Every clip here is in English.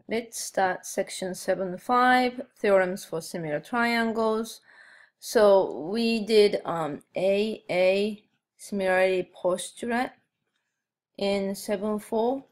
Let's start section 7.5, theorems for similar triangles. So we did AA similarity postulate in 7.4,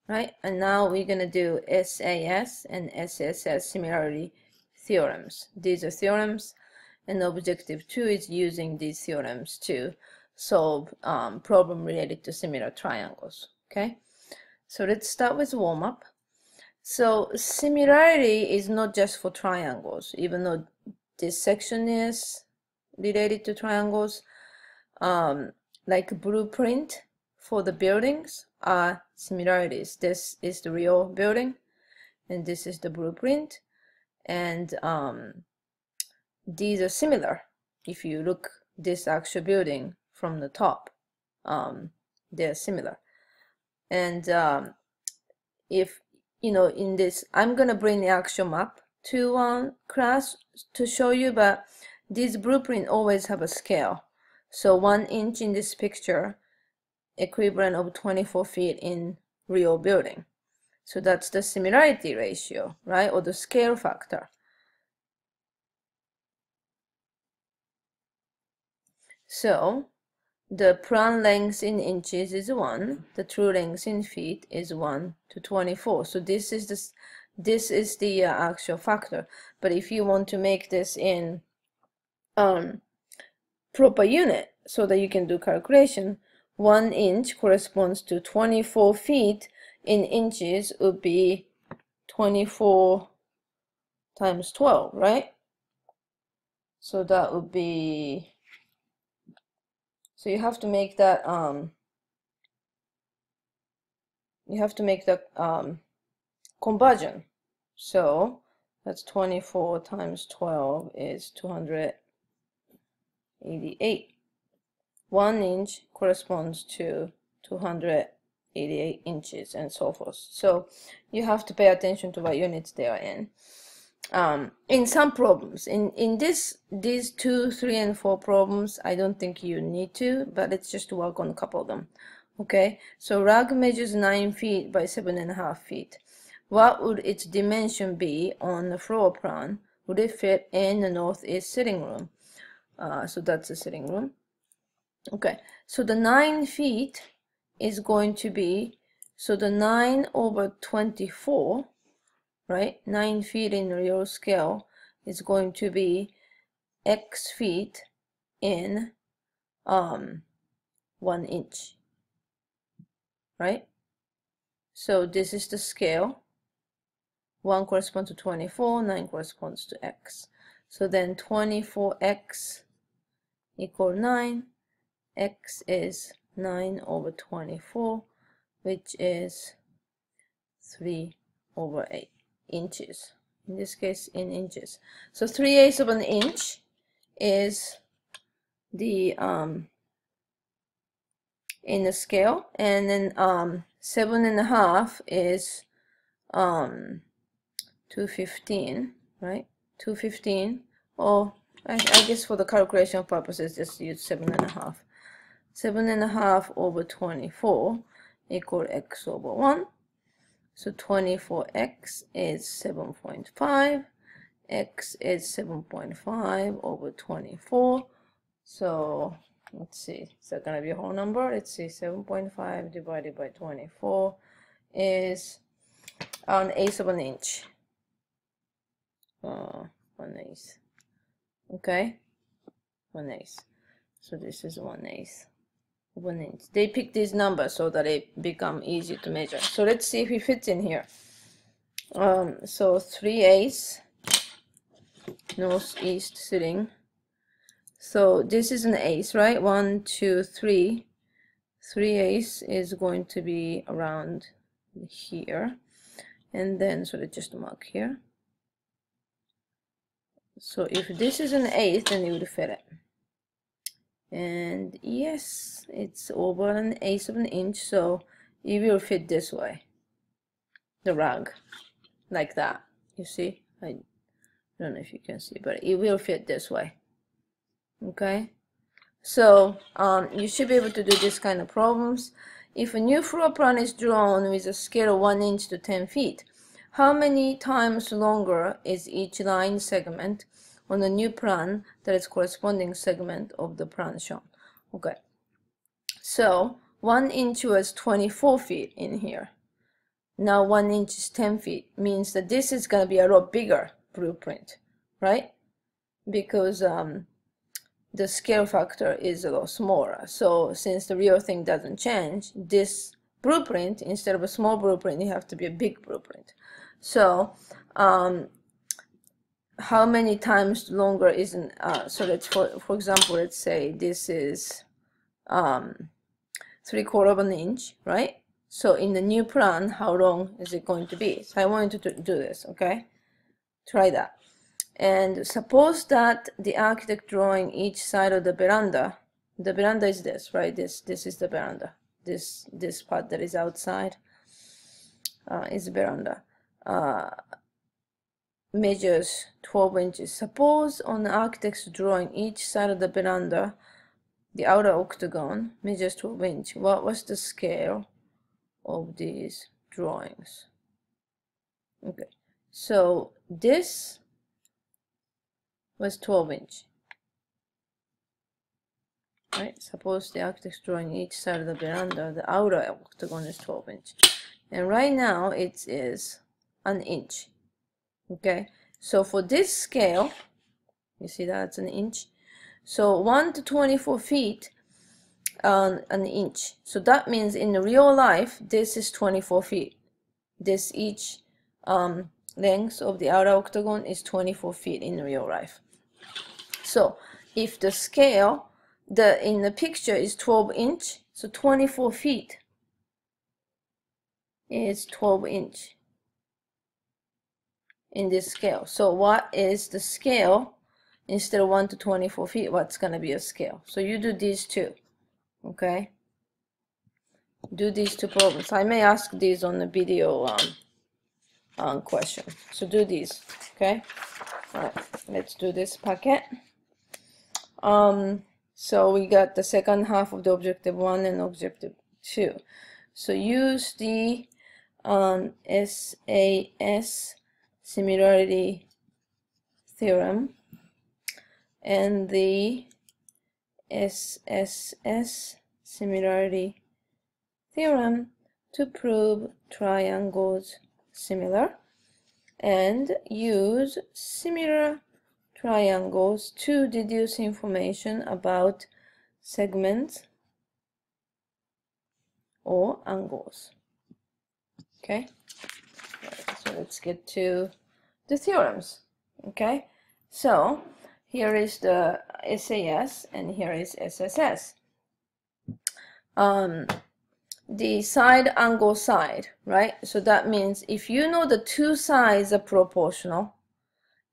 right? And now we're going to do SAS and SSS similarity theorems. These are theorems, and objective 2 is using these theorems to solve problem related to similar triangles. Okay, so let's start with warm-up. So similarity is not just for triangles, even though this section is related to triangles. Like blueprint for the buildings are similarities. This is the real building, and this is the blueprint, and these are similar. If you look this actual building from the top, they're similar. And if you know, in this, I'm gonna bring the actual map to class to show you, but these blueprint always have a scale. So 1 inch in this picture, equivalent of 24 feet in real building. So that's the similarity ratio, right? Or the scale factor. So the plan length in inches is 1. The true length in feet is 1 to 24. So this is the actual factor. But if you want to make this in proper unit so that you can do calculation, 1 inch corresponds to 24 feet in inches would be 24 times 12, right? So that would be, so you have to make that conversion. So that's 24 times 12 is 288. 1 inch corresponds to 288 inches and so forth. So you have to pay attention to what units they are in. In some problems, in these 2, 3, and 4 problems, I don't think you need to, but let's just work on a couple of them. Okay, so rug measures 9 feet by 7.5 feet. What would its dimension be on the floor plan? Would it fit in the northeast sitting room? So that's the sitting room. Okay, so the 9 feet is going to be, so the 9 over 24, right? 9 feet in real scale is going to be x feet in 1 inch, right? So this is the scale. 1 corresponds to 24, 9 corresponds to x. So then 24x equal 9. X is 9 over 24, which is 3 over 8 inches. In this case, in inches. So 3/8 of an inch is the in the scale, and then 7.5 is 215, right? 215, or I guess for the calculation purposes, just use 7.5. 7.5 over 24 equal x over 1. So 24x is 7.5. X is 7.5 over 24. So let's see, is that going to be a whole number? Let's see, 7.5 divided by 24 is 1/8 of an inch. 1/8. Okay, 1/8. So this is 1/8. 1 inch. They pick these numbers so that it become easy to measure. So let's see if it fits in here. So 3/8 northeast sitting. So this is an eighth, right? 1, 2, 3. 3/8 is going to be around here, and then so let's just mark here. So if this is an eighth, then you would fit it. And yes, it's over 1/8 of an inch, so it will fit this way, the rug, like that. You see, I don't know if you can see, but it will fit this way. Okay, so you should be able to do this kind of problems. If a new floor plan is drawn with a scale of 1 inch to 10 feet, how many times longer is each line segment on the new plan that is corresponding segment of the plan shown. Okay, so 1 inch was 24 feet in here. Now 1 inch is 10 feet, means that this is going to be a lot bigger blueprint, right? Because the scale factor is a lot smaller. So since the real thing doesn't change, this blueprint, instead of a small blueprint, you have to be a big blueprint. So how many times longer isn't, so let's, for example, let's say this is 3/4 of an inch, right? So in the new plan, how long is it going to be? So I want you to do this, okay? Try that. And suppose that the architect drawing each side of the veranda is this, right? This is the veranda. This part that is outside is the veranda. Measures 12 inches. Suppose on the architect's drawing each side of the veranda, the outer octagon measures 12 inches. What was the scale of these drawings? Okay, so this was 12 inch, right? Suppose the architect's drawing each side of the veranda, the outer octagon is 12 inch, and right now it is an inch. Okay, so for this scale, you see that's an inch. So 1 to 24 feet, an inch. So that means in the real life, this is 24 feet. This each length of the outer octagon is 24 feet in real life. So if the scale in the picture is 12 inch, so 24 feet is 12 inch in this scale. So what is the scale instead of 1 to 24 feet? What's going to be a scale? So you do these two, okay? Do these two problems. I may ask these on the video question. So do these, okay? All right, let's do this packet. So we got the second half of the objective 1 and objective 2. So use the SAS similarity theorem and the SSS similarity theorem to prove triangles similar, and use similar triangles to deduce information about segments or angles. Okay, so let's get to the theorems. Okay, so here is the SAS and here is SSS. The side angle side, right? So that means if you know the two sides are proportional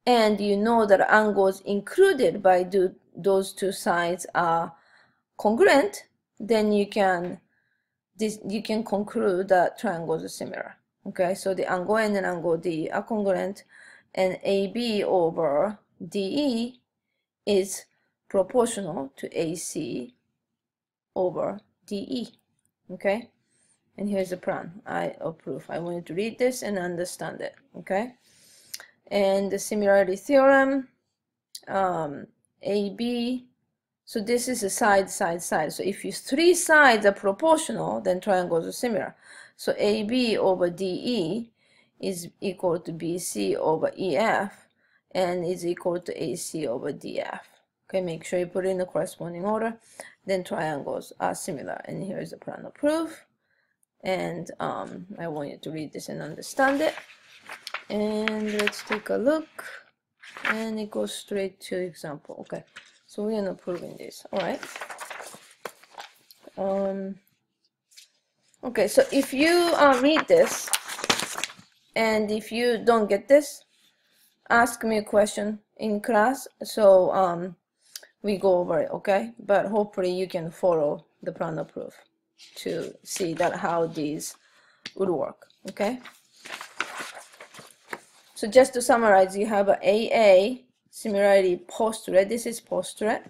and you know that angles included by those two sides are congruent, then you can conclude that triangles are similar. Okay, so the angle N and angle D are congruent, and AB over DE is proportional to AC over DE. Okay, and here's the plan. I approve. I want you to read this and understand it. Okay, and the similarity theorem, AB. So this is a side. So if three sides are proportional, then triangles are similar. So AB over DE is equal to BC over EF, and is equal to AC over DF. Okay, make sure you put it in the corresponding order. Then triangles are similar, and here's the plan of proof. And I want you to read this and understand it. And let's take a look, and it goes straight to example. Okay, so we're gonna prove in this. All right. Okay, so if you read this, and if you don't get this, ask me a question in class, so we go over it, okay? But hopefully you can follow the plan of proof to see that how these would work, okay? So just to summarize, you have a AA similarity postulate. This is postulate,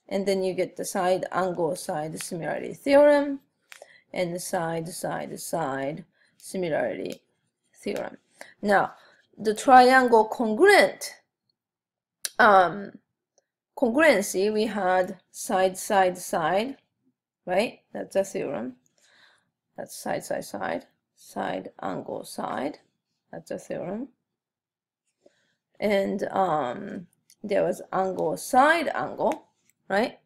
and then you get the side angle side similarity theorem and the side similarity theorem. Now, the triangle congruent congruency, we had side, side, side, right? That's a theorem. That's side, side, side, side, angle, side. That's a theorem. And there was angle, side, angle, right?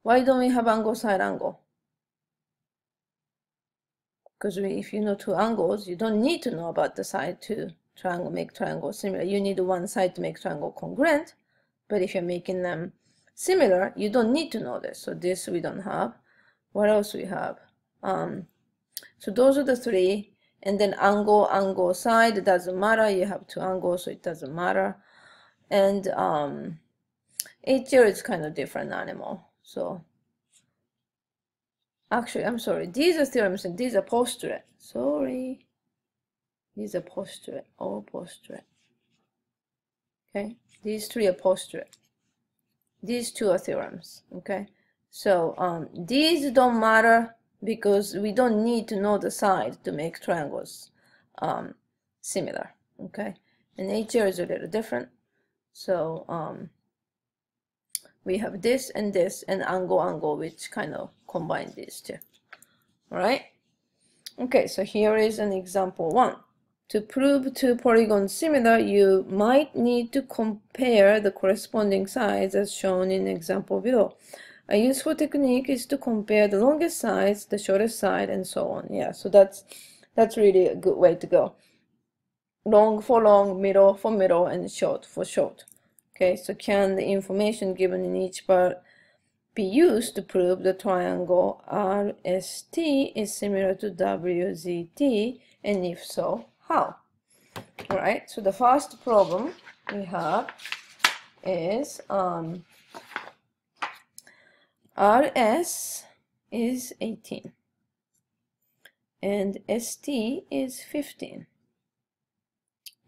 Why don't we have angle, side, angle? Because if you know two angles, you don't need to know about the side to make triangle similar. You need one side to make triangle congruent, but if you're making them similar, you don't need to know this. So this we don't have. What else we have? So those are the three. And then angle, angle, side, it doesn't matter. You have two angles, so it doesn't matter. And HL is kind of different animal. So actually, I'm sorry, these are theorems and these are postulate. Sorry, these are postulate, all postulate. Okay, these three are postulate. These two are theorems. Okay, so these don't matter because we don't need to know the side to make triangles similar. Okay, and HL is a little different. So we have this and angle, angle, which kind of combine these two. All right. Okay, so here is an example 1. To prove two polygons similar, you might need to compare the corresponding sides as shown in example below. A useful technique is to compare the longest sides, the shortest side, and so on. Yeah, so that's really a good way to go. Long for long, middle for middle, and short for short. Okay, so can the information given in each part be used to prove the triangle RST is similar to WZT, and if so, how? All right, so the first problem we have is RS is 18 and ST is 15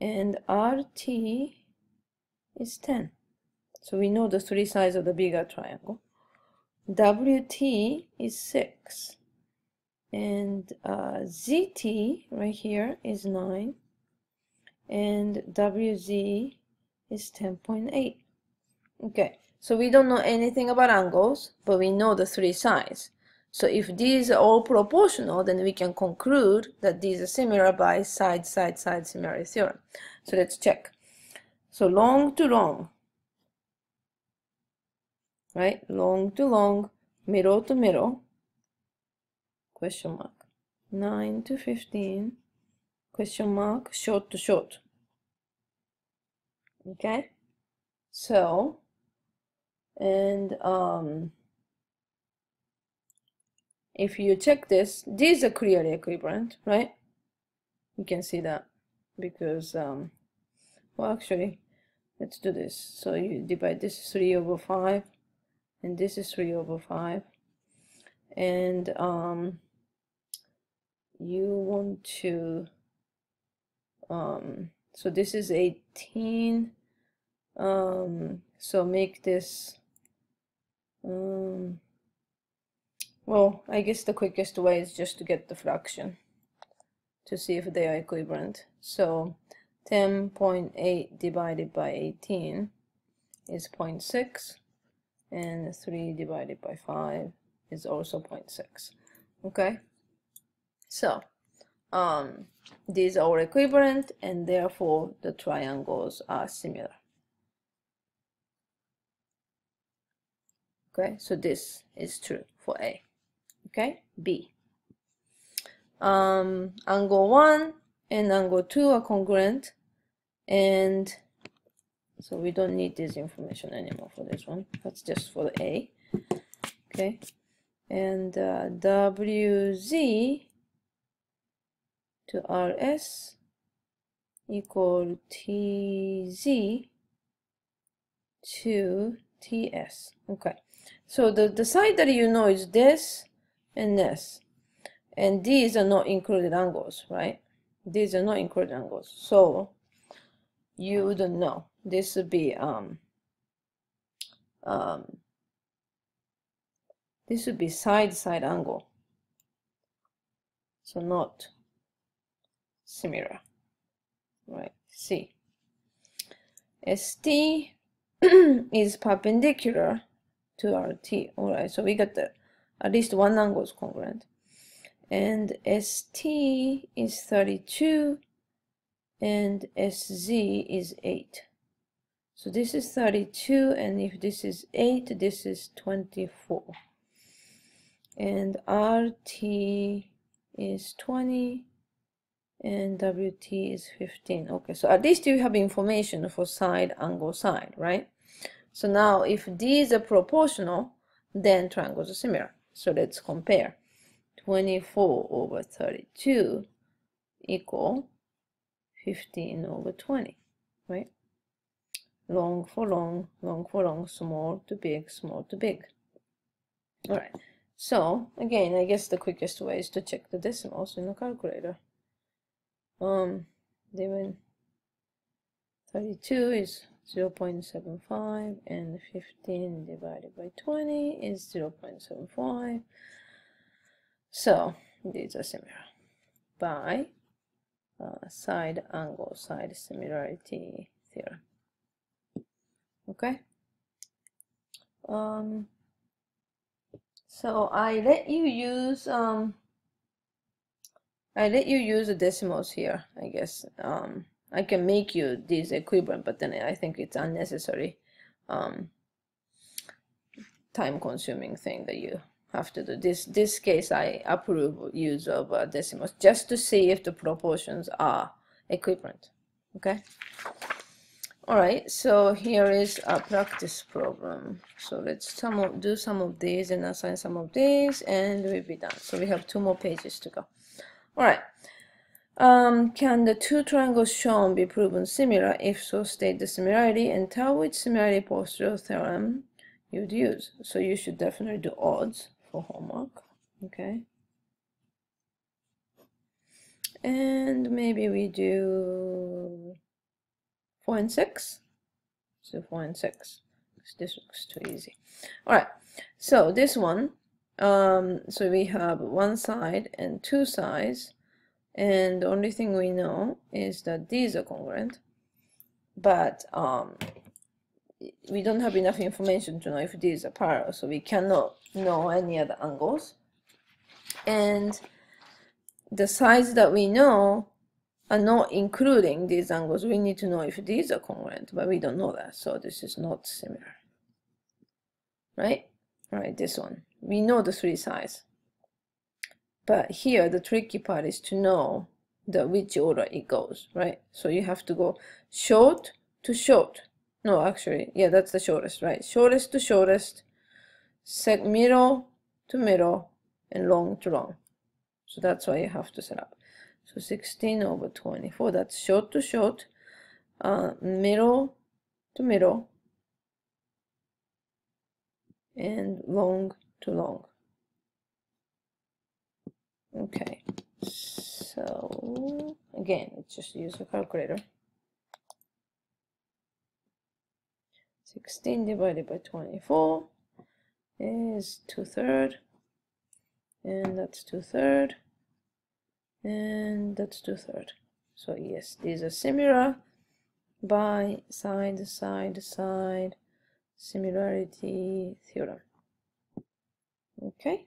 and RT is 10. So we know the three sides of the bigger triangle. WT is 6 and ZT right here is 9 and WZ is 10.8. Okay, so we don't know anything about angles, but we know the three sides. So if these are all proportional, then we can conclude that these are similar by side, side, side similarity theorem. So let's check. So long to long, right? Long to long, middle to middle, question mark. 9 to 15, question mark, short to short. Okay? So, and if you check this, these are clearly equivalent, right? You can see that because, well, actually, let's do this. So you divide this 3 over 5, and this is 3 over 5. And you want to, so this is 18. So make this, well, I guess the quickest way is just to get the fraction to see if they are equivalent. So 10.8 divided by 18 is 0.6, and 3 divided by 5 is also 0.6. Okay, so these are all equivalent, and therefore the triangles are similar. Okay, so this is true for A. Okay, B. Angle 1 and angle 2 are congruent, and so we don't need this information anymore for this one. That's just for the A. Okay, and WZ to RS equal TZ to TS. Okay, so the side that you know is this and this, and these are not included angles, right? These are not included angles, so you wouldn't know. This would be this would be side angle, so not similar, C. ST is perpendicular to RT. Alright, so we got at least one angle is congruent. And ST is 32 and SZ is 8. So this is 32, and if this is 8, this is 24. And RT is 20 and WT is 15. Okay, so at least you have information for side, angle, side, right? So now if these are proportional, then triangles are similar. So let's compare. 24 over 32 equal 15 over 20, right? Long for long, long for long, small to big, small to big. All right. So again, I guess the quickest way is to check the decimals in the calculator. Then 32 is 0.75 and 15 divided by 20 is 0.75. So these are similar by side angle side similarity theorem. Okay. So I let you use the decimals here, I guess. I can make you these equivalent, but then I think it's unnecessary time-consuming thing that you have to do. This case, I approve use of decimals just to see if the proportions are equivalent. Okay. All right. So here is a practice problem. So let's do some of these and assign some of these, and we'll be done. So we have 2 more pages to go. All right. Can the 2 triangles shown be proven similar? If so, state the similarity and tell which similarity posterior theorem you'd use. So you should definitely do odds for homework. Okay. And maybe we do 4 and 6. So 4 and 6. This looks too easy. All right. So this one, so we have one side and 2 sides. And the only thing we know is that these are congruent, but we don't have enough information to know if these are parallel, so we cannot know any other angles. And the sides that we know are not including these angles. We need to know if these are congruent, but we don't know that, so this is not similar. Right? All right, this one. We know the 3 sides. But here, the tricky part is to know which order it goes, right? So you have to go short to short. No, actually, yeah, that's the shortest, right? Shortest to shortest, middle to middle, and long to long. So that's why you have to set up. So 16 over 24, that's short to short, middle to middle, and long to long. Okay, so again, let's just use a calculator. 16 divided by 24 is 2/3, and that's 2/3, and that's 2/3. So yes, these are similar by side similarity theorem. Okay.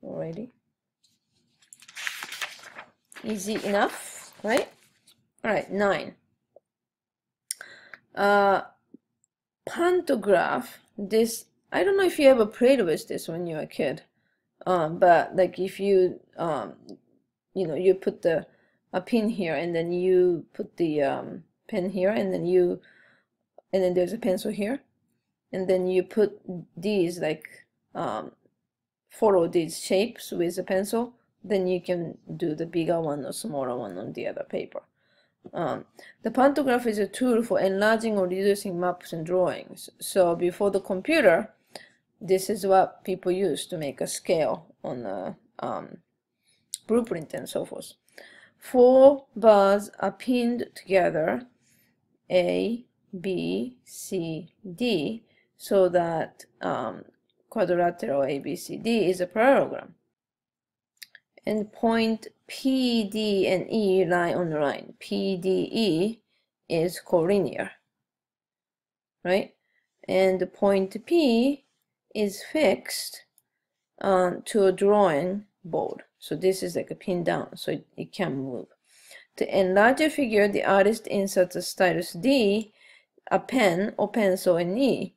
Alrighty. Easy enough, right? All right, 9. Pantograph. This, I don't know if you ever played with this when you were a kid, but like if you you put a pin here, and then you put the pen here, and then there's a pencil here, and then you put these like follow these shapes with a pencil, then you can do the bigger one or smaller one on the other paper. The pantograph is a tool for enlarging or reducing maps and drawings. So before the computer, this is what people used to make a scale on a blueprint and so forth. 4 bars are pinned together, A, B, C, D, so that quadrilateral ABCD is a parallelogram. And point P, D, and E lie on the line. P, D, E is collinear, right? And the point P is fixed to a drawing board. So this is like a pin down, so it can move. To enlarge a figure, the artist inserts a stylus D, a pen or pencil, and E.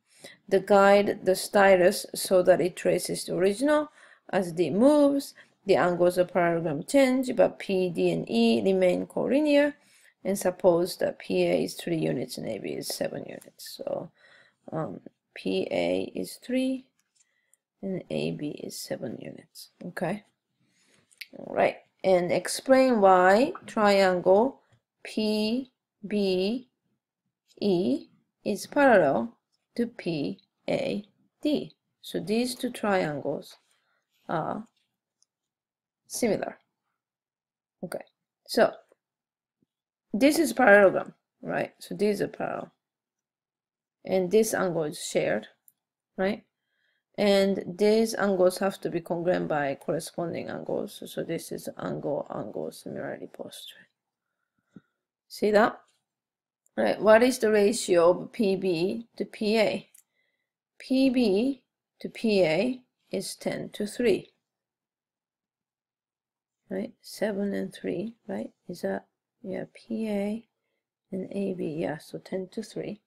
The guide the stylus so that it traces the original. As D moves, the angles of parallelogram change, but P, D, and E remain collinear. And suppose that PA is 3 units and AB is 7 units. So PA is 3 and AB is 7 units. Okay. All right. And explain why triangle PBE is parallel to PAD. So these two triangles are similar. Okay. So this is parallelogram, right? So these are parallel. And this angle is shared, right? And these angles have to be congruent by corresponding angles. So this is angle, similarly posterior. See that? Right. What is the ratio of PB to PA? PB to PA is 10 to 3. Right? 7 and 3, right? Is that, yeah, PA and AB, yeah, so 10 to 3.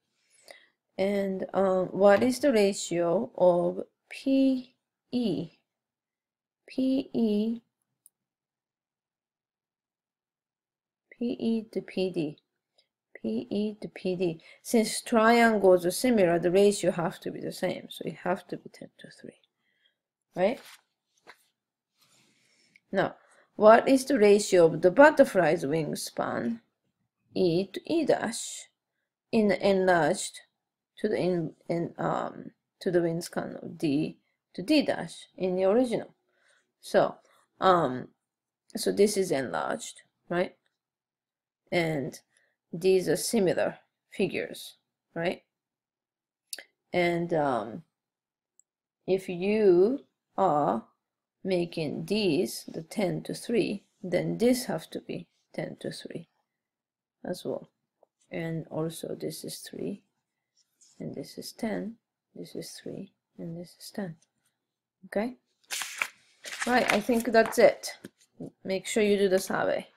And what is the ratio of PE? PE to PD. PE to PD. Since triangles are similar, the ratio have to be the same. So it have to be 10 to 3. Right? Now, what is the ratio of the butterfly's wingspan? E to E dash in enlarged to the to the wingspan of D to D dash in the original. So so this is enlarged, right? And these are similar figures, right? And if you are making these the 10 to 3, then this have to be 10 to 3 as well. And also this is 3, and this is 10, this is 3, and this is 10. Okay? Right, I think that's it. Make sure you do the survey.